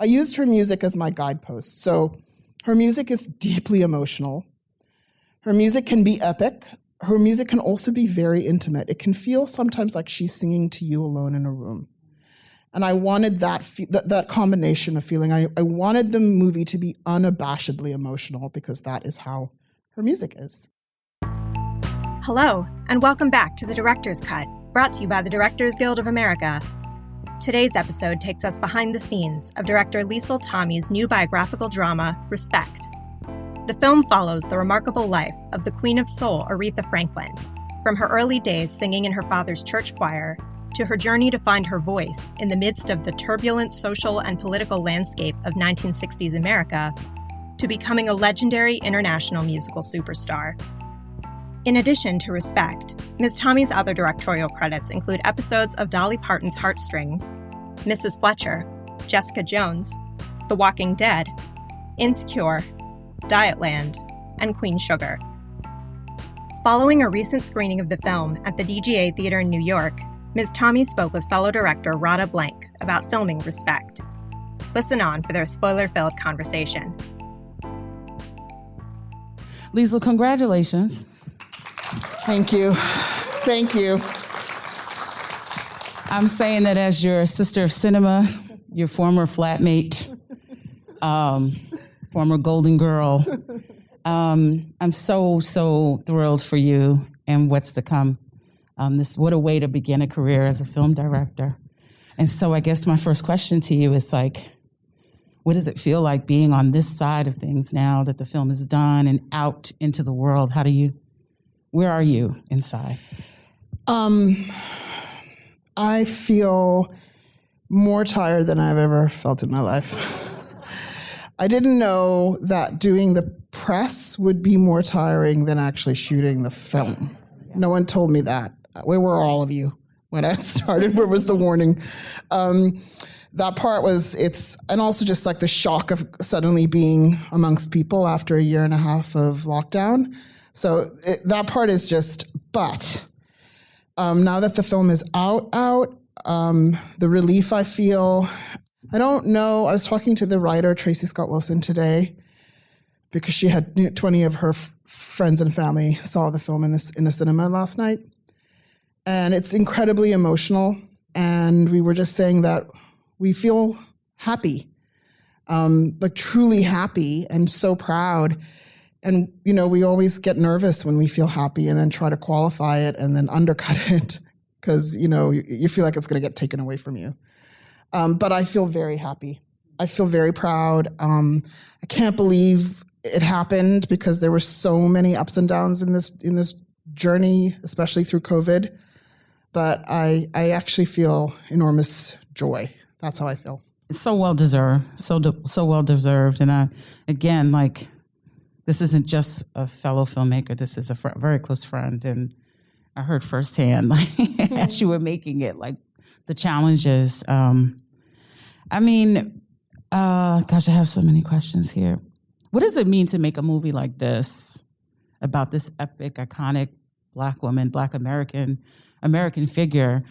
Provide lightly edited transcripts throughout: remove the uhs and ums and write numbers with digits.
I used her music as my guidepost. So her music is deeply emotional. Her music can be epic. Her music can also be very intimate. It can feel sometimes like she's singing to you alone in a room. And I wanted that combination of feeling. I wanted the movie to be unabashedly emotional because that is how her music is. Hello, and welcome back to The Director's Cut, brought to you by the Directors Guild of America. Today's episode takes us behind the scenes of director Liesl Tommy's new biographical drama, Respect. The film follows the remarkable life of the Queen of Soul, Aretha Franklin, from her early days singing in her father's church choir to her journey to find her voice in the midst of the turbulent social and political landscape of 1960s America, to becoming a legendary international musical superstar. In addition to Respect, Ms. Tommy's other directorial credits include episodes of Dolly Parton's Heartstrings, Mrs. Fletcher, Jessica Jones, The Walking Dead, Insecure, Dietland, and Queen Sugar. Following a recent screening of the film at the DGA Theater in New York, Ms. Tommy spoke with fellow director Radha Blank about filming Respect. Listen on for their spoiler-filled conversation. Liesl, congratulations. Thank you. Thank you. I'm saying that as your sister of cinema, your former flatmate, former Golden Girl. I'm so thrilled for you and what's to come. What a way to begin a career as a film director. And so I guess my first question to you is what does it feel like being on this side of things now that the film is done and out into the world? Where are you inside? I feel more tired than I've ever felt in my life. I didn't know that doing the press would be more tiring than actually shooting the film. No one told me that. Where were all of you when I started? Where was the warning? That part and also just like the shock of suddenly being amongst people after a year and a half of lockdown. So that part is but now that the film is out, the relief I feel, I don't know. I was talking to the writer, Tracy Scott Wilson, today because she had 20 of her friends and family saw the film in a cinema last night. And it's incredibly emotional. And we were just saying that we feel happy, like truly happy and so proud. And, we always get nervous when we feel happy and then try to qualify it and then undercut it because, you feel like it's going to get taken away from you. But I feel very happy. I feel very proud. I can't believe it happened because there were so many ups and downs in this journey, especially through COVID. But I actually feel enormous joy. That's how I feel. It's so well deserved. So well deserved. And this isn't just a fellow filmmaker. This is a very close friend. And I heard firsthand, as you were making it, the challenges. I have so many questions here. What does it mean to make a movie like this about this epic, iconic Black woman, Black American figure?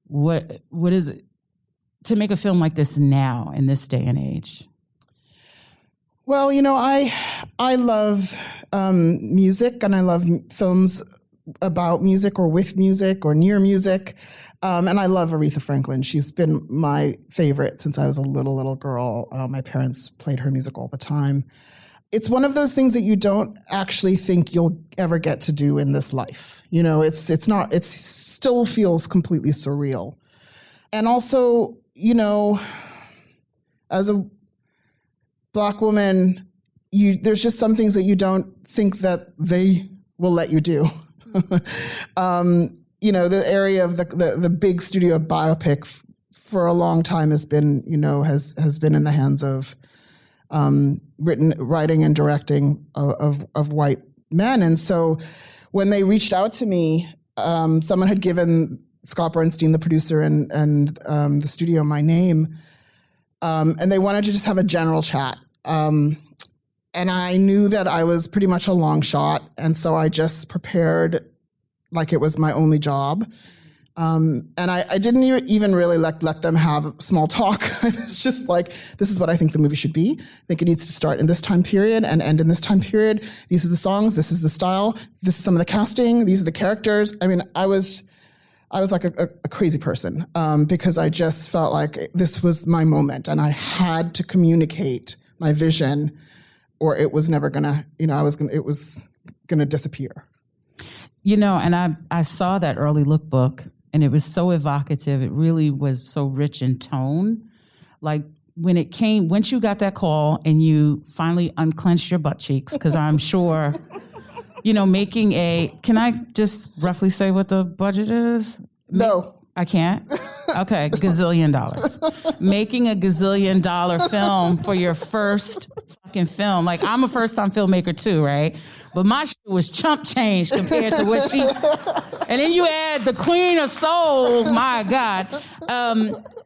What is it to make a film like this now in this day and age? Well, I love music and I love films about music or with music or near music. And I love Aretha Franklin. She's been my favorite since I was a little girl. My parents played her music all the time. It's one of those things that you don't actually think you'll ever get to do in this life. It still feels completely surreal. And also, as a Black woman, there's just some things that you don't think that they will let you do. The area of the big studio biopic for a long time has been in the hands of writing and directing of white men. And so when they reached out to me, someone had given Scott Bernstein, the producer and the studio, my name, and they wanted to just have a general chat. And I knew that I was pretty much a long shot, and so I just prepared like it was my only job And I didn't even really let them have small talk. I was just like, this is what I think the movie should be. I think it needs to start in this time period and end in this time period. These are the songs. This is the style. This is some of the casting. These are the characters. I mean, I was like a crazy person because I just felt like this was my moment and I had to communicate my vision or it was never gonna, it was gonna disappear. And I saw that early lookbook and it was so evocative. It really was so rich in tone. Like once you got that call and you finally unclenched your butt cheeks, because I'm sure, can I just roughly say what the budget is? No. I can't? Okay, gazillion dollars. Making a gazillion dollar film for your first fucking film. Like, I'm a first time filmmaker too, right? But my shit was chump change compared to what she... And then you add the Queen of Soul, my God.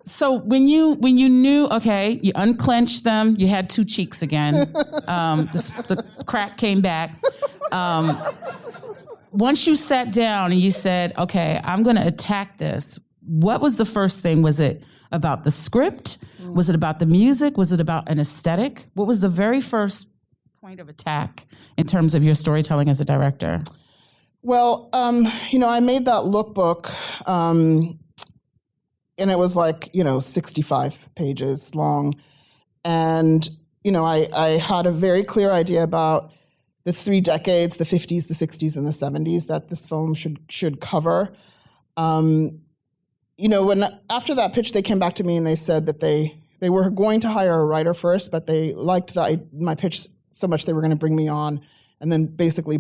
So when you knew, okay, you unclenched them, you had two cheeks again. The crack came back. Once you sat down and you said, okay, I'm going to attack this, what was the first thing? Was it about the script? Was it about the music? Was it about an aesthetic? What was the very first point of attack in terms of your storytelling as a director? Well, I made that lookbook, and it was like, 65 pages long. And, I had a very clear idea about the three decades, the 50s, the 60s, and the 70s that this film should cover. When after that pitch, they came back to me and they said that they were going to hire a writer first, but they liked my pitch so much they were going to bring me on and then basically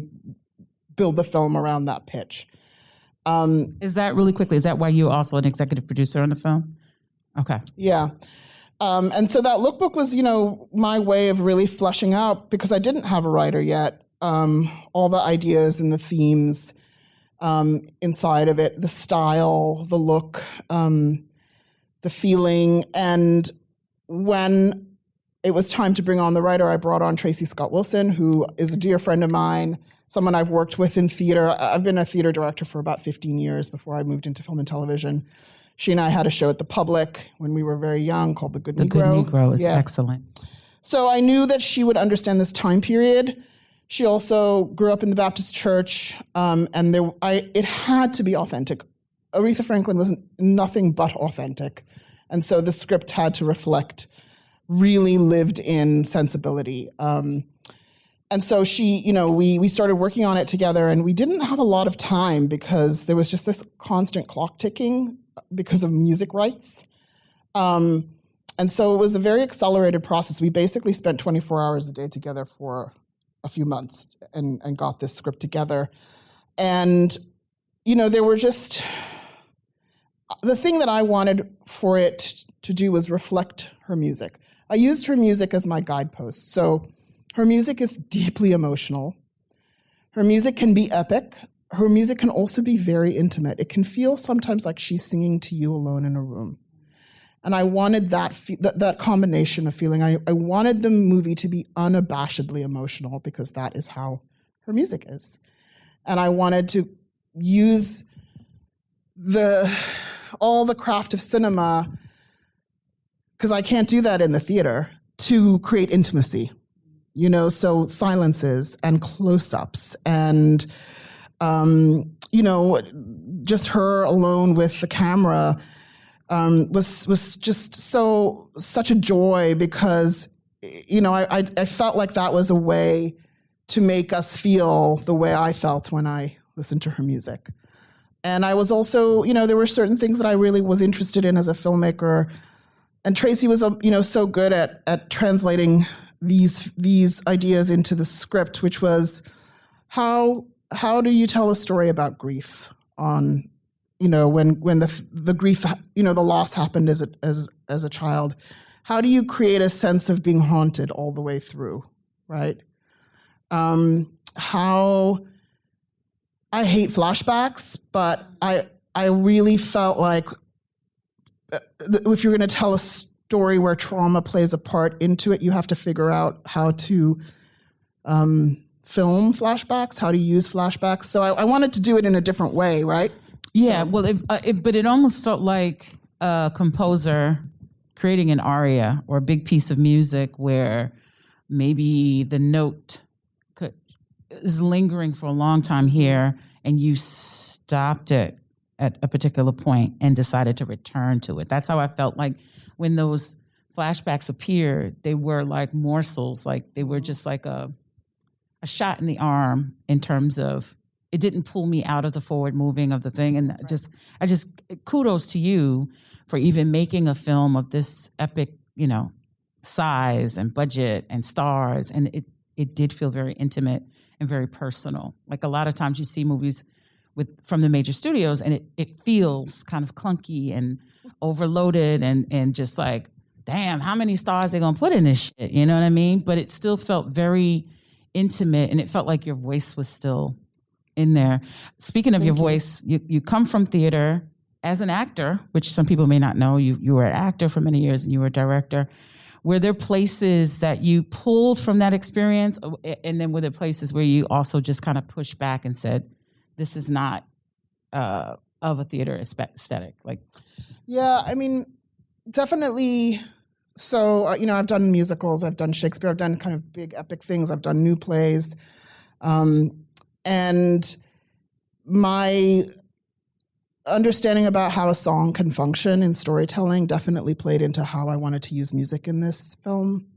build the film around that pitch. Is that really quickly? Is that why you're also an executive producer on the film? Okay. Yeah. And so that lookbook was, my way of really fleshing out, because I didn't have a writer yet, all the ideas and the themes inside of it, the style, the look, the feeling. And when it was time to bring on the writer, I brought on Tracy Scott Wilson, who is a dear friend of mine, someone I've worked with in theater. I've been a theater director for about 15 years before I moved into film and television. She and I had a show at the Public when we were very young called The Good Negro. The Good Negro is excellent. So I knew that she would understand this time period. She also grew up in the Baptist church, and it had to be authentic. Aretha Franklin was nothing but authentic. And so the script had to reflect really lived-in sensibility. And so she, we started working on it together, and we didn't have a lot of time because there was just this constant clock ticking because of music rights. And so it was a very accelerated process. We basically spent 24 hours a day together for a few months and got this script together. And, there were just... The thing that I wanted for it to do was reflect her music. I used her music as my guidepost. So her music is deeply emotional. Her music can be epic. Her music can also be very intimate. It can feel sometimes like she's singing to you alone in a room. And I wanted that combination of feeling. I wanted the movie to be unabashedly emotional because that is how her music is. And I wanted to use all the craft of cinema, because I can't do that in the theater, to create intimacy. So silences and close-ups and, just her alone with the camera was just such a joy because, I felt like that was a way to make us feel the way I felt when I listened to her music. And I was also, there were certain things that I really was interested in as a filmmaker. And Tracy was, so good at translating these ideas into the script, which was how do you tell a story about grief on, when the grief, the loss happened as a child. How do you create a sense of being haunted all the way through, right? How I hate flashbacks, but I really felt like if you're going to tell a story where trauma plays a part into it, you have to figure out how to film flashbacks, how to use flashbacks. So I wanted to do it in a different way, right? Yeah, well, but it almost felt like a composer creating an aria or a big piece of music where maybe the note is lingering for a long time here, and you stopped it at a particular point and decided to return to it. That's how I felt like when those flashbacks appeared. They were like morsels, like they were just like a shot in the arm in terms of it didn't pull me out of the forward moving of the thing. And I just kudos to you for even making a film of this epic, size and budget and stars. And it did feel very intimate and very personal. Like a lot of times you see movies from the major studios and it feels kind of clunky and overloaded and just like, damn, how many stars they gonna put in this shit? You know what I mean? But it still felt very intimate and it felt like your voice was still in there. Speaking of your voice, you come from theater as an actor, which some people may not know. You were an actor for many years and you were a director. Were there places that you pulled from that experience? And then were there places where you also just kind of pushed back and said, this is not of a theater aesthetic? Like, yeah, I mean, definitely. So, I've done musicals, I've done Shakespeare, I've done kind of big epic things, I've done new plays. And my understanding about how a song can function in storytelling definitely played into how I wanted to use music in this film.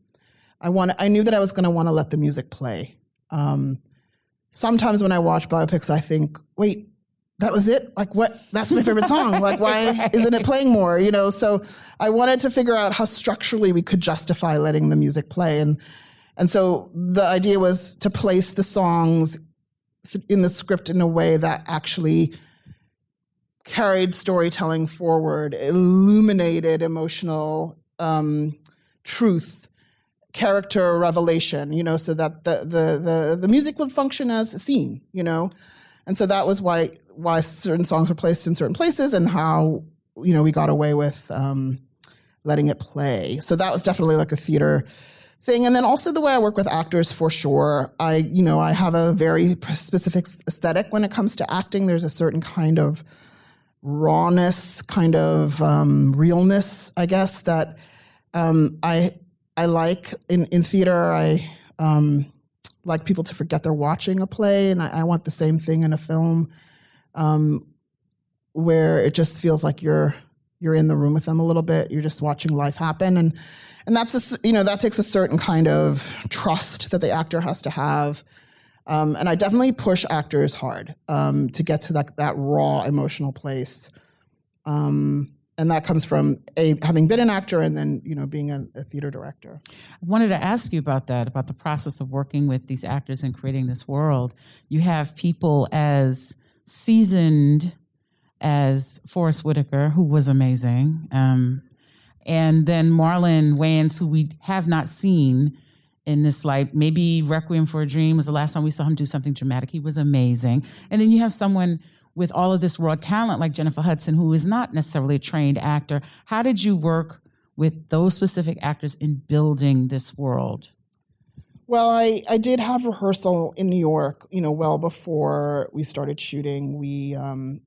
I knew that I was going to want to let the music play. Sometimes when I watch biopics, I think, wait, that was it? Like, what? That's my favorite song. Like, why isn't it playing more? So I wanted to figure out how structurally we could justify letting the music play. And so the idea was to place the songs in the script in a way that actually carried storytelling forward, illuminated emotional truth, character revelation, so that the music would function as a scene, And so that was why certain songs were placed in certain places and how, we got away with letting it play. So that was definitely like a theater thing. And then also the way I work with actors, for sure. I have a very specific aesthetic when it comes to acting. There's a certain kind of rawness, kind of realness, I guess, that I like in theater. I like people to forget they're watching a play, and I want the same thing in a film, where it just feels like you're in the room with them a little bit. You're just watching life happen, and that's that takes a certain kind of trust that the actor has to have. And I definitely push actors hard to get to that raw emotional place. And that comes from having been an actor and then, being a theater director. I wanted to ask you about that, about the process of working with these actors and creating this world. You have people as seasoned as Forrest Whitaker, who was amazing, and then Marlon Wayans, who we have not seen in this light. Maybe Requiem for a Dream was the last time we saw him do something dramatic. He was amazing. And then you have someone with all of this raw talent like Jennifer Hudson, who is not necessarily a trained actor. How did you work with those specific actors in building this world? Well, I did have rehearsal in New York, well before we started shooting. We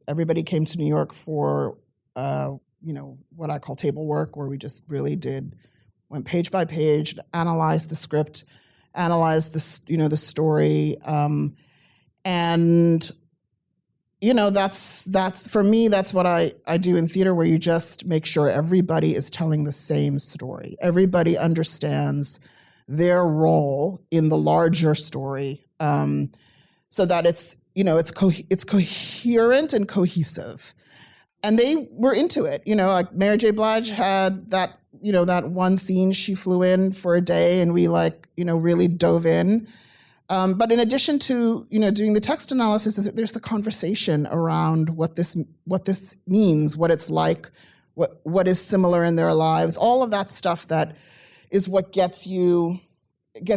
everybody came to New York for what I call table work, where we just really went page by page, analyzed the script, analyzed the story, and that's for me, that's what I do in theater, where you just make sure everybody is telling the same story. Everybody understands their role in the larger story, so that it's coherent and cohesive. And they were into it. Like Mary J. Blige had that one scene she flew in for a day, and we really dove in. But in addition to, doing the text analysis, there's the conversation around what this means, what it's like, what is similar in their lives, all of that stuff that is what gets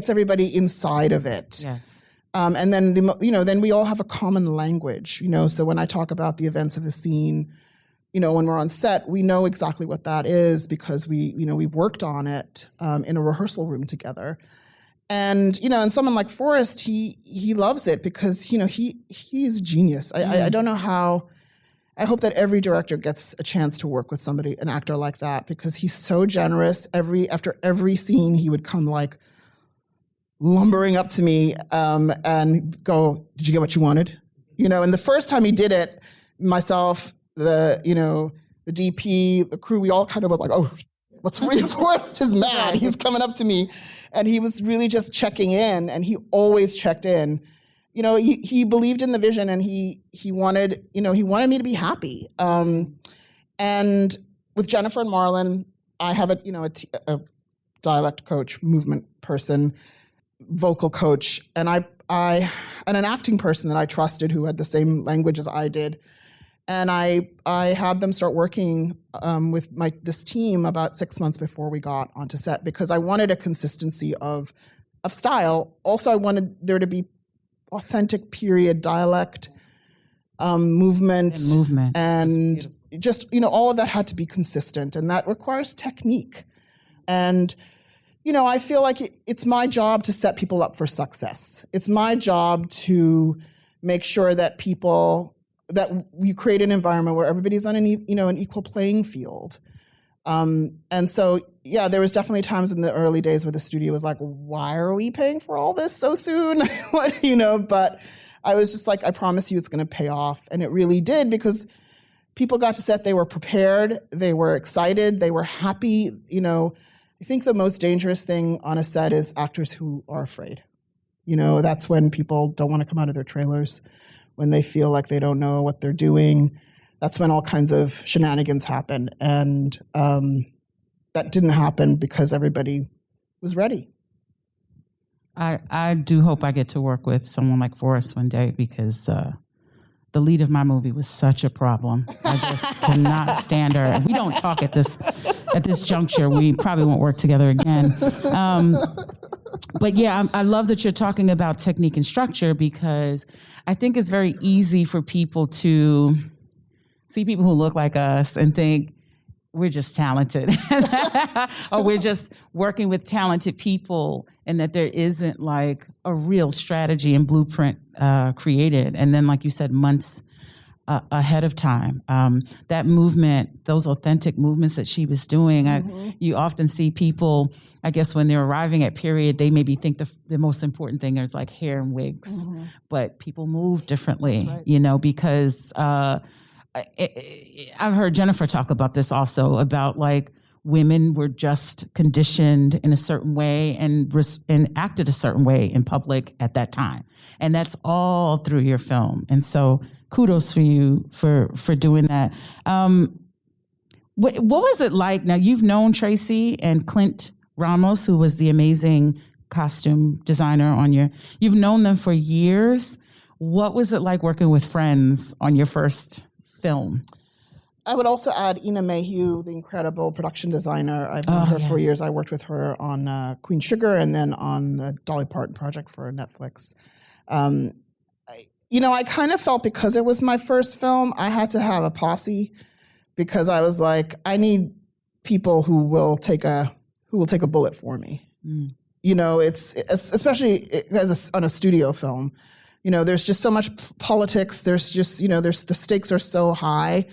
everybody inside of it. Yes. And then then we all have a common language, so when I talk about the events of the scene, when we're on set, we know exactly what that is because we worked on it in a rehearsal room together. And, and someone like Forrest, he loves it because, he's genius. I don't know how I hope that every director gets a chance to work with somebody, an actor like that, because he's so generous. After every scene, he would come like lumbering up to me and go, "Did you get what you wanted?" And the first time he did it, myself, the DP, the crew, we all kind of were like, "Oh, what's Forrest is mad. He's coming up to me." And he was really just checking in, and he always checked in. He believed in the vision, and he wanted me to be happy. And with Jennifer and Marlon, I have a dialect coach, movement person, vocal coach, and and an acting person that I trusted who had the same language as I did. And I had them start working with this team about 6 months before we got onto set, because I wanted a consistency of style. Also, I wanted there to be authentic period dialect, movement, and just all of that had to be consistent, and that requires technique. And I feel like it's my job to set people up for success. It's my job to make sure that you create an environment where everybody's on an equal playing field. And so, yeah, there was definitely times in the early days where the studio was like, "Why are we paying for all this so soon?" But I was just like, "I promise you it's going to pay off." And it really did, because people got to set, they were prepared, they were excited, they were happy. I think the most dangerous thing on a set is actors who are afraid. That's when people don't want to come out of their trailers, when they feel like they don't know what they're doing. That's when all kinds of shenanigans happen. And that didn't happen because everybody was ready. I do hope I get to work with someone like Forrest one day, because the lead of my movie was such a problem. I just cannot stand her. And we don't talk at this juncture. We probably won't work together again. But yeah, I love that you're talking about technique and structure, because I think it's very easy for people to see people who look like us and think we're just talented or we're just working with talented people, and that there isn't like a real strategy and blueprint created. And then, like you said, months ahead of time. That movement, those authentic movements that she was doing, you often see people, I guess, when they're arriving at period, they maybe think the most important thing is like hair and wigs, but people move differently, right. Because I've heard Jennifer talk about this also, about like women were just conditioned in a certain way and acted a certain way in public at that time. And that's all through your film. And so kudos for you for doing that. What was it like? Now, you've known Tracy and Clint Ramos, who was the amazing costume designer you've known them for years. What was it like working with friends on your first film? I would also add Ina Mayhew, the incredible production designer. I've known her for years. I worked with her on Queen Sugar and then on the Dolly Parton project for Netflix. I kind of felt, because it was my first film, I had to have a posse, because I was like, I need people who will take a bullet for me. It's especially on a studio film. There's just so much politics. There's just, the stakes are so high.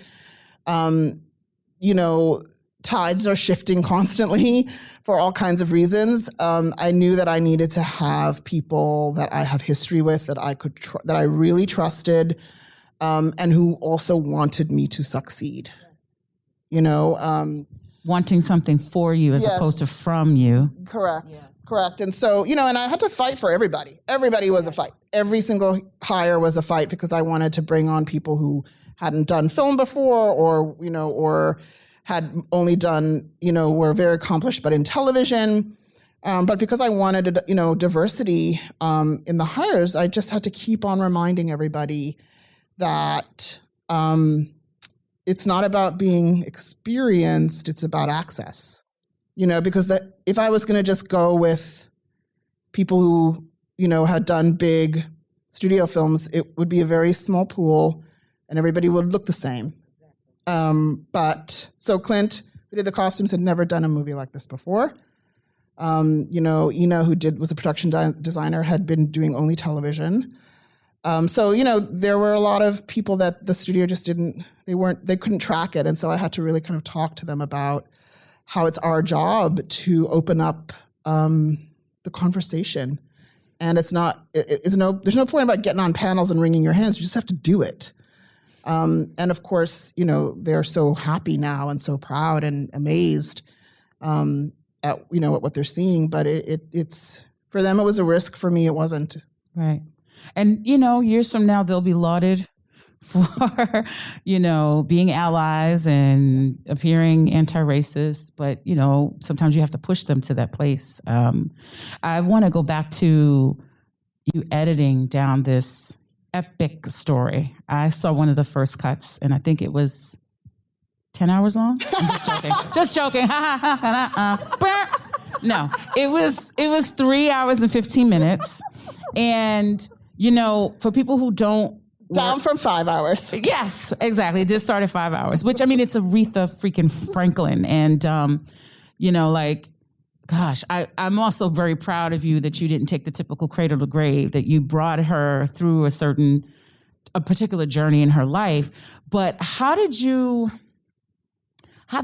Tides are shifting constantly for all kinds of reasons. I knew that I needed to have people that I have history with, that that I really trusted, and who also wanted me to succeed. Wanting something for you as opposed to from you. Correct. Yeah. Correct. And so, and I had to fight for everybody. Everybody was a fight. Every single hire was a fight, because I wanted to bring on people who hadn't done film before, or had only done, were very accomplished, but in television. But because I wanted, diversity in the hires, I just had to keep on reminding everybody that it's not about being experienced, it's about access. Because if I was going to just go with people who, had done big studio films, it would be a very small pool and everybody would look the same. So Clint, who did the costumes, had never done a movie like this before. Ina, who was a production designer, had been doing only television. So, there were a lot of people that the studio just they couldn't track it. And so I had to really kind of talk to them about how it's our job to open up the conversation. And there's no point about getting on panels and wringing your hands. You just have to do it. And of course, they're so happy now and so proud and amazed at what they're seeing. But it's for them, it was a risk. For me, it wasn't. Right. And, years from now, they'll be lauded for, being allies and appearing anti-racist. But, sometimes you have to push them to that place. I want to go back to you editing down this epic story. I saw one of the first cuts, and I think it was 10 hours long. I'm just joking. Just joking. No, it was 3 hours and 15 minutes. And, for people who don't down from 5 hours. Yes, exactly. It just started 5 hours, which, it's Aretha freaking Franklin. And, gosh, I'm also very proud of you that you didn't take the typical cradle to grave, that you brought her through a particular journey in her life. But how the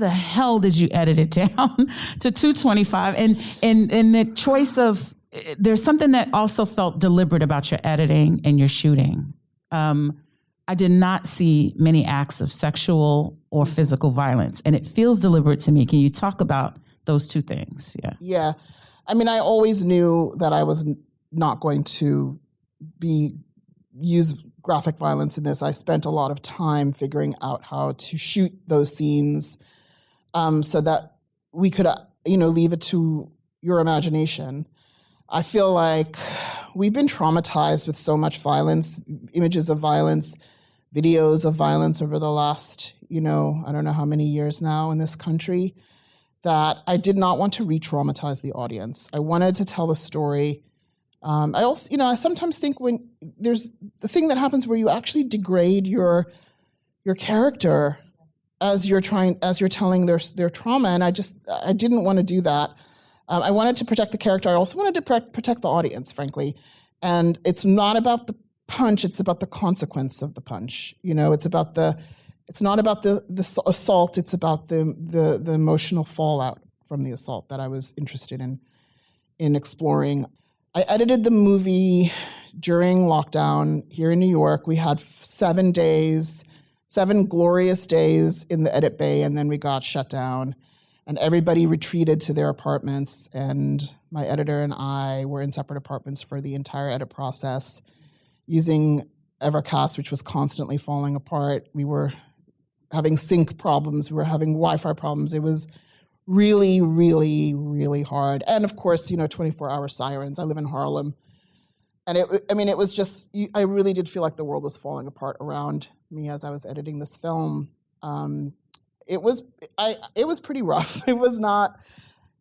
hell did you edit it down to 225? And the choice of, there's something that also felt deliberate about your editing and your shooting. I did not see many acts of sexual or physical violence, and it feels deliberate to me. Can you talk about those two things? Yeah. Yeah. I always knew that I was not going to use graphic violence in this. I spent a lot of time figuring out how to shoot those scenes so that we could, leave it to your imagination. I feel like we've been traumatized with so much violence, images of violence, videos of violence over the last, I don't know how many years now in this country, that I did not want to re-traumatize the audience. I wanted to tell a story. I also, I sometimes think when there's the thing that happens where you actually degrade your character as you're telling their trauma, and I didn't want to do that. I wanted to protect the character. I also wanted to protect the audience, frankly. And it's not about the punch; it's about the consequence of the punch. It's not about the assault. It's about the emotional fallout from the assault that I was interested in exploring. I edited the movie during lockdown here in New York. We had 7 glorious days in the edit bay, and then we got shut down. And everybody retreated to their apartments, and my editor and I were in separate apartments for the entire edit process, using Evercast, which was constantly falling apart. We were having sync problems. We were having Wi-Fi problems. It was really, really, really hard. And of course, 24-hour sirens. I live in Harlem. And it was just, I really did feel like the world was falling apart around me as I was editing this film. It was pretty rough. It's not,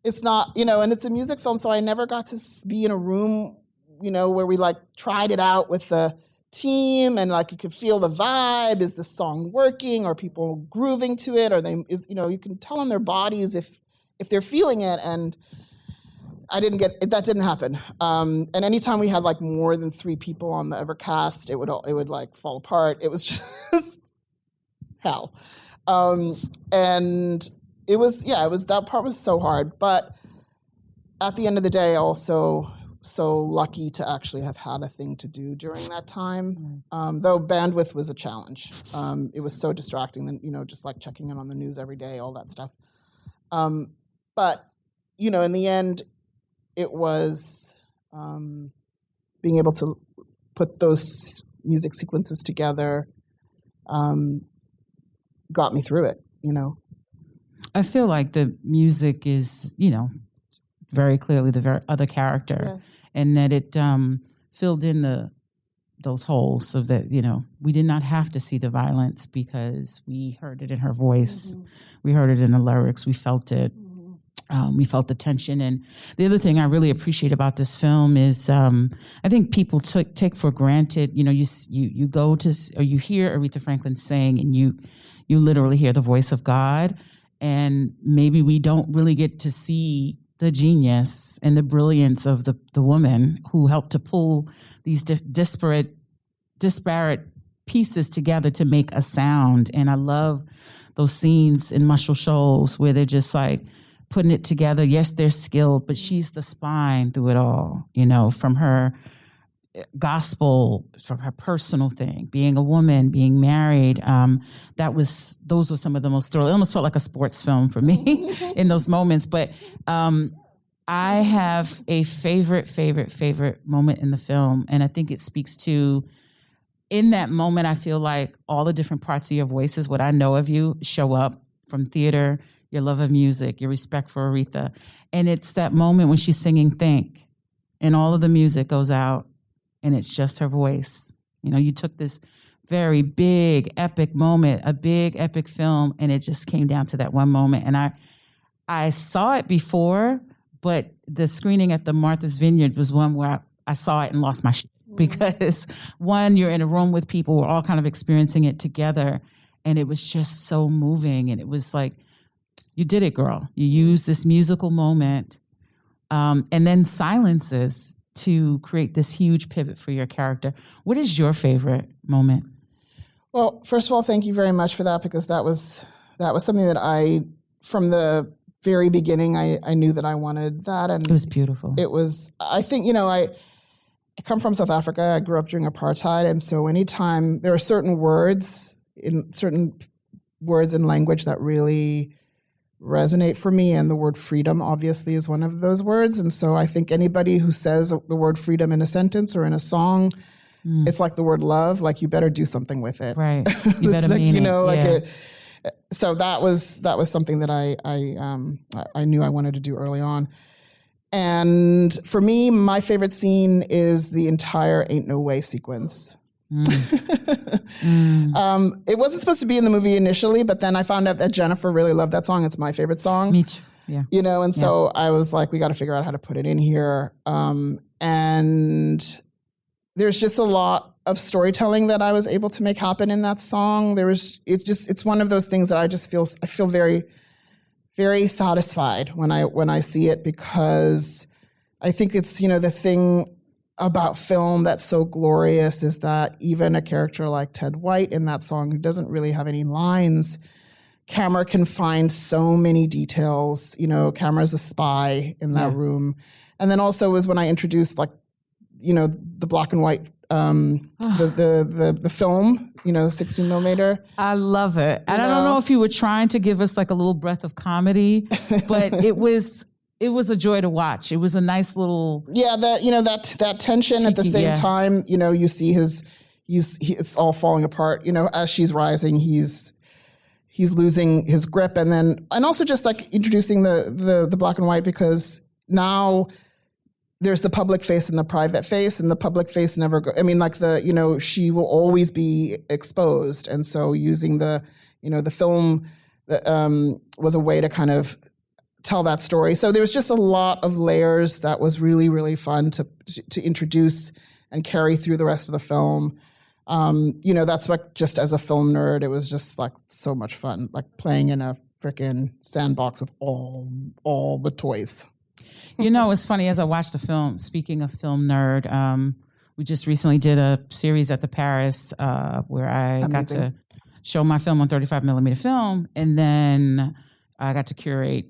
and it's a music film, so I never got to be in a room, where we tried it out with the team and you could feel the vibe. Is the song working? Are people grooving to it? You can tell on their bodies if they're feeling it. And that didn't happen. And anytime we had more than 3 people on the Evercast, it would fall apart. It was just hell. And it was that part was so hard. But at the end of the day, also so lucky to actually have had a thing to do during that time. Though bandwidth was a challenge. It was so distracting that, just checking in on the news every day, all that stuff. But, in the end, it was being able to put those music sequences together got me through it, I feel like the music is, very clearly the other character. Yes. And that it filled in those holes so that, we did not have to see the violence because we heard it in her voice. Mm-hmm. We heard it in the lyrics. We felt it. Mm-hmm. We felt the tension. And the other thing I really appreciate about this film is I think people take for granted, you go to, or you hear Aretha Franklin sing and you literally hear the voice of God. And maybe we don't really get to see the genius and the brilliance of the woman who helped to pull these disparate disparate pieces together to make a sound. And I love those scenes in Muscle Shoals where they're just like putting it together. Yes, they're skilled, but she's the spine through it all, from her gospel, from her personal thing, being a woman, being married. Those were some of the most thrilling. It almost felt like a sports film for me in those moments. But I have a favorite moment in the film. And I think it speaks to, in that moment, I feel like all the different parts of your voices, what I know of you, show up from theater, your love of music, your respect for Aretha. And it's that moment when she's singing Think, and all of the music goes out, and it's just her voice. You took this very big, epic moment, a big, epic film, and it just came down to that one moment. And I saw it before, but the screening at the Martha's Vineyard was one where I saw it and lost my shit. Because one, you're in a room with people, we're all kind of experiencing it together, and it was just so moving. And it was like, you did it, girl. You used this musical moment, and then silences to create this huge pivot for your character. What is your favorite moment? Well, first of all, thank you very much for that, because that was something that from the very beginning, I knew that I wanted that. And it was beautiful. It was, I think, I come from South Africa. I grew up during apartheid. And so anytime there are certain words in language that really resonate for me, and the word freedom obviously is one of those words. And so I think anybody who says the word freedom in a sentence or in a song, it's like the word love, like you better do something with it. Right. You better mean it. So that was something that I knew I wanted to do early on. And for me, my favorite scene is the entire Ain't No Way sequence. It wasn't supposed to be in the movie initially, but then I found out that Jennifer really loved that song. It's my favorite song. Me too. Yeah. So I was like, we got to figure out how to put it in here. And there's just a lot of storytelling that I was able to make happen in that song. It's one of those things that I feel very, very satisfied when I see it, because I think it's, the thing about film that's so glorious is that even a character like Ted White in that song, who doesn't really have any lines, camera can find so many details. Camera's a spy in that room. And then also was when I introduced the black and white, the film, 16 millimeter. I love it. And I don't know if you were trying to give us like a little breath of comedy, but it was a joy to watch. It was a nice little that tension cheeky, at the same time. You see it's all falling apart. As she's rising, he's losing his grip, and also just like introducing the black and white, because now there's the public face and the private face, and the public face never she will always be exposed. And so using the film was a way to kind of tell that story. So there was just a lot of layers that was really, really fun to introduce and carry through the rest of the film. That's like, just as a film nerd, it was just like so much fun, like playing in a freaking sandbox with all the toys. It's funny, as I watched the film, speaking of film nerd, we just recently did a series at the Paris where I got to show my film on 35 millimeter film, and then I got to curate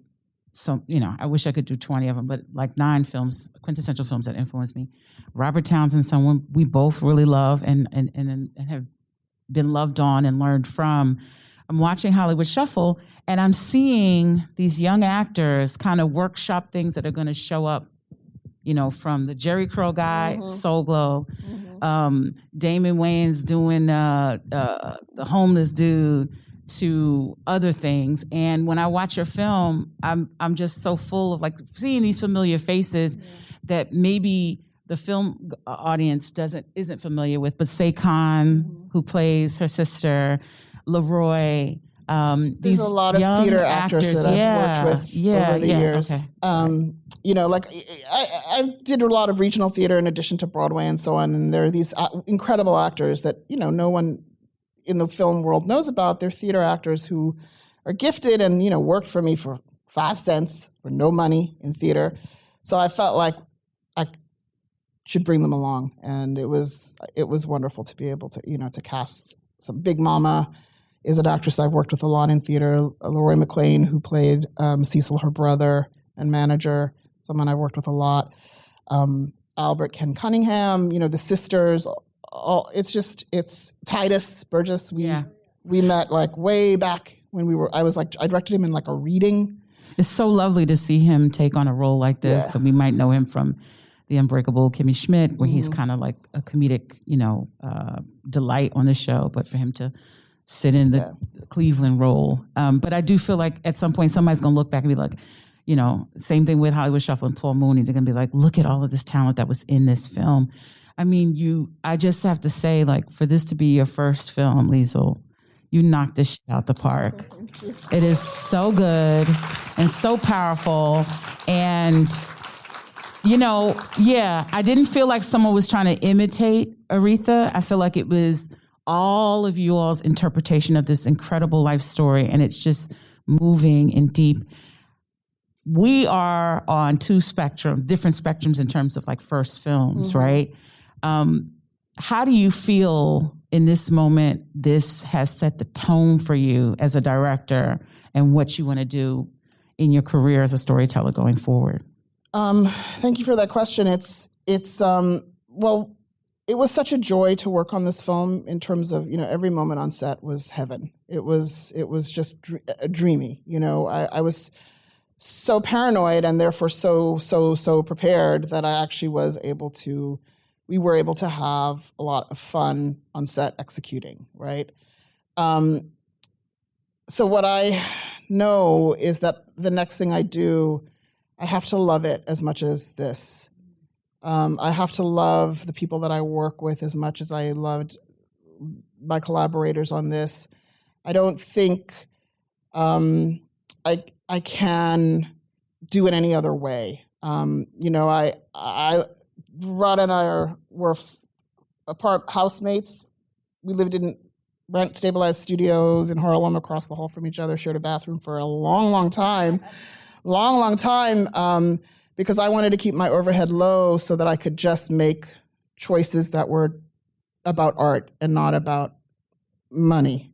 some, I wish I could do 20 of them, but like 9 films, quintessential films that influenced me. Robert Townsend, someone we both really love and have been loved on and learned from. I'm watching Hollywood Shuffle, and I'm seeing these young actors kind of workshop things that are going to show up, from the Jerry Curl guy, Soul Glow, Damon Wayans doing the homeless dude, to other things. And when I watch your film, I'm just so full of like seeing these familiar faces that maybe the film audience isn't familiar with, but Saquon, who plays her sister, Leroy. There's a lot of theater actors that I've worked with over the years. Okay. I did a lot of regional theater in addition to Broadway and so on, and there are these incredible actors that no one in the film world knows about. They're theater actors who are gifted and worked for me for 5 cents for no money in theater. So I felt like should bring them along. And it was wonderful to be able to, to cast some. Big Mama is an actress I've worked with a lot in theater. Leroy McLean, who played Cecil, her brother and manager, someone I've worked with a lot. Albert Ken Cunningham, the sisters. It's Titus Burgess. We met like way back when I directed him in like a reading. It's so lovely to see him take on a role like this. Yeah. So we might know him from The Unbreakable Kimmy Schmidt, where he's kind of like a comedic, delight on the show. But for him to sit in the Cleveland role. But I do feel like at some point somebody's going to look back and be like, same thing with Hollywood Shuffle and Paul Mooney. They're going to be like, look at all of this talent that was in this film. I mean, I just have to say, like, for this to be your first film, Liesl, you knocked this shit out the park. It is so good and so powerful. And, I didn't feel like someone was trying to imitate Aretha. I feel like it was all of you all's interpretation of this incredible life story, and it's just moving and deep. We are on different spectrums in terms of like first films, right? How do you feel in this moment this has set the tone for you as a director and what you want to do in your career as a storyteller going forward? Thank you for that question. It was such a joy to work on this film in terms of, every moment on set was heaven. It was just dreamy. I was so paranoid and therefore so prepared that I actually we were able to have a lot of fun on set executing, right? So what I know is that the next thing I do, I have to love it as much as this. I have to love the people that I work with as much as I loved my collaborators on this. I don't think I can do it any other way. Radha and I were housemates. We lived in rent-stabilized studios in Harlem across the hall from each other, shared a bathroom for a long time. Because I wanted to keep my overhead low so that I could just make choices that were about art and not about money.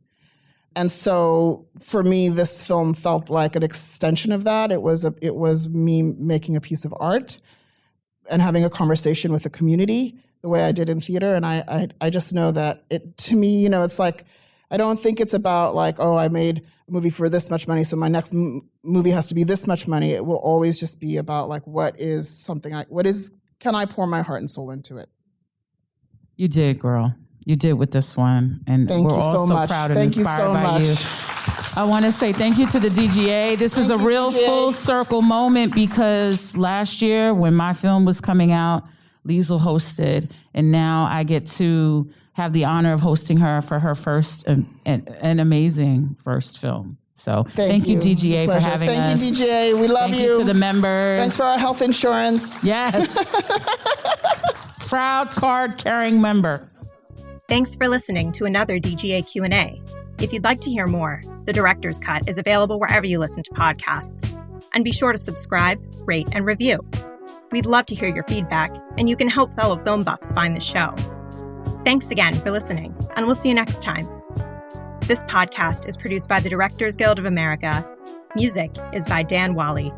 And so for me, this film felt like an extension of that. It was me making a piece of art and having a conversation with the community the way I did in theater. And I just know that to me, it's like, I don't think it's about like, oh, I made a movie for this much money, so my next movie has to be this much money. It will always just be about like, can I pour my heart and soul into it? You did, girl. You did with this one. And we're all so proud and inspired by you. I want to say thank you to the DGA. This is a real full circle moment because last year when my film was coming out, Liesl hosted, and now I get to have the honor of hosting her for her first an amazing first film. So thank you, DGA, for having us. Thank you, DGA. We love you. Thank you to the members. Thanks for our health insurance. Yes. Proud card-carrying member. Thanks for listening to another DGA Q&A. If you'd like to hear more, The Director's Cut is available wherever you listen to podcasts. And be sure to subscribe, rate, and review. We'd love to hear your feedback, and you can help fellow film buffs find the show. Thanks again for listening, and we'll see you next time. This podcast is produced by the Directors Guild of America. Music is by Dan Wally.